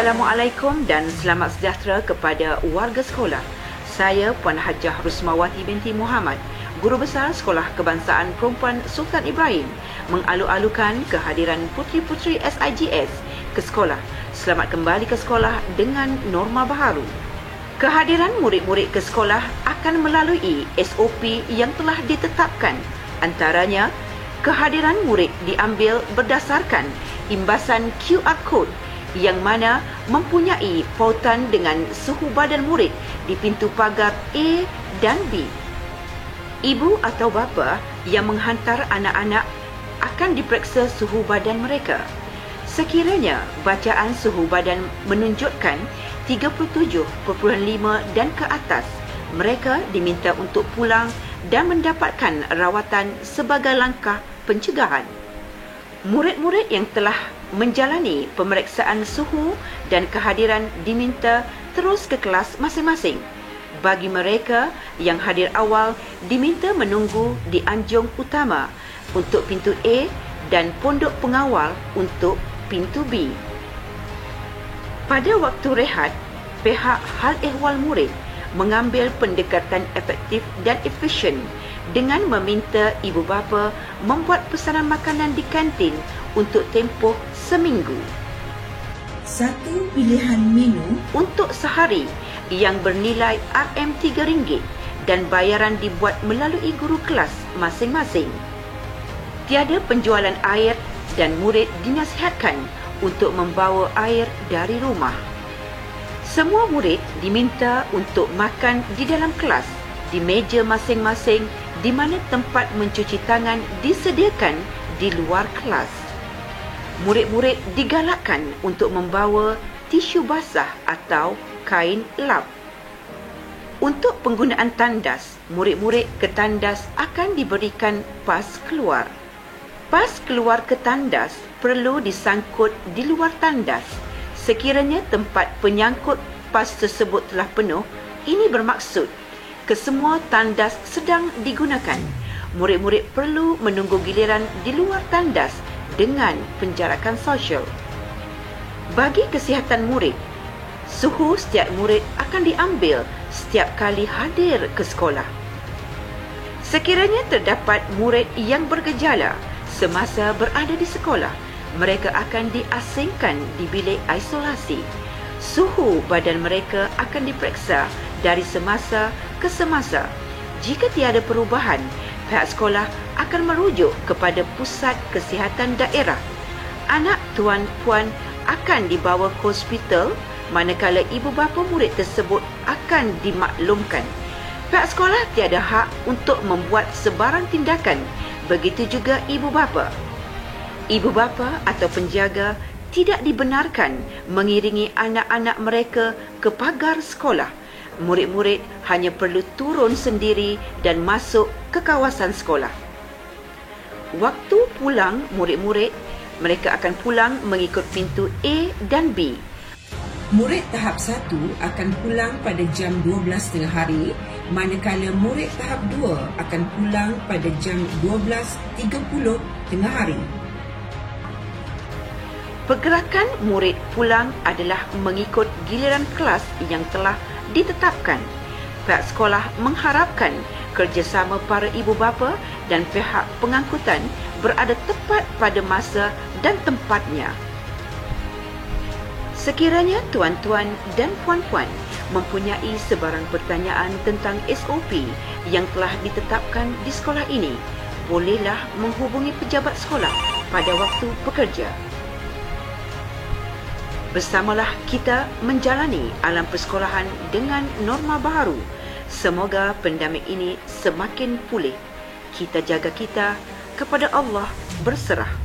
Assalamualaikum dan selamat sejahtera kepada warga sekolah. Saya Puan Hajah Rusmawati binti Muhammad, Guru Besar Sekolah Kebangsaan Perempuan Sultan Ibrahim, mengalu-alukan kehadiran puteri-puteri SIGS ke sekolah. Selamat kembali ke sekolah dengan norma baharu. Kehadiran murid-murid ke sekolah akan melalui SOP yang telah ditetapkan. Antaranya, kehadiran murid diambil berdasarkan imbasan QR Code yang mana mempunyai pautan dengan suhu badan murid di pintu pagar A dan B. Ibu atau bapa yang menghantar anak-anak akan diperiksa suhu badan mereka. Sekiranya bacaan suhu badan menunjukkan 37.5 dan ke atas, mereka diminta untuk pulang dan mendapatkan rawatan sebagai langkah pencegahan. Murid-murid yang telah menjalani pemeriksaan suhu dan kehadiran diminta terus ke kelas masing-masing. Bagi mereka yang hadir awal, diminta menunggu di anjung utama untuk pintu A dan pondok pengawal untuk pintu B. Pada waktu rehat, pihak hal ehwal murid mengambil pendekatan efektif dan efisien dengan meminta ibu bapa membuat pesanan makanan di kantin untuk tempoh seminggu. Satu pilihan menu untuk sehari yang bernilai RM3 dan bayaran dibuat melalui guru kelas masing-masing. Tiada penjualan air dan murid dinasihatkan untuk membawa air dari rumah. Semua murid diminta untuk makan di dalam kelas, di meja masing-masing, di mana tempat mencuci tangan disediakan di luar kelas. Murid-murid digalakkan untuk membawa tisu basah atau kain lap. Untuk penggunaan tandas, murid-murid ke tandas akan diberikan pas keluar. Pas keluar ke tandas perlu disangkut di luar tandas. Sekiranya tempat penyangkut pas tersebut telah penuh, ini bermaksud kesemua tandas sedang digunakan. Murid-murid perlu menunggu giliran di luar tandas dengan penjarakan sosial. Bagi kesihatan murid, suhu setiap murid akan diambil setiap kali hadir ke sekolah. Sekiranya terdapat murid yang bergejala semasa berada di sekolah, mereka akan diasingkan di bilik isolasi. Suhu badan mereka akan diperiksa dari semasa ke semasa. Jika tiada perubahan, pihak sekolah akan merujuk kepada pusat kesihatan daerah. Anak tuan-puan akan dibawa ke hospital manakala ibu bapa murid tersebut akan dimaklumkan. Pihak sekolah tiada hak untuk membuat sebarang tindakan, begitu juga ibu bapa. Ibu bapa atau penjaga tidak dibenarkan mengiringi anak-anak mereka ke pagar sekolah. Murid-murid hanya perlu turun sendiri dan masuk ke kawasan sekolah. Waktu pulang murid-murid, mereka akan pulang mengikut pintu A dan B. Murid tahap 1 akan pulang pada jam 12 tengah hari, manakala murid tahap 2 akan pulang pada jam 12.30 tengah hari. Pergerakan murid pulang adalah mengikut giliran kelas yang telah ditetapkan. Pihak sekolah mengharapkan kerjasama para ibu bapa dan pihak pengangkutan berada tepat pada masa dan tempatnya. Sekiranya tuan-tuan dan puan-puan mempunyai sebarang pertanyaan tentang SOP yang telah ditetapkan di sekolah ini, bolehlah menghubungi pejabat sekolah pada waktu bekerja. Bersamalah kita menjalani alam persekolahan dengan norma baharu. Semoga pandemik ini semakin pulih. Kita jaga kita, kepada Allah berserah.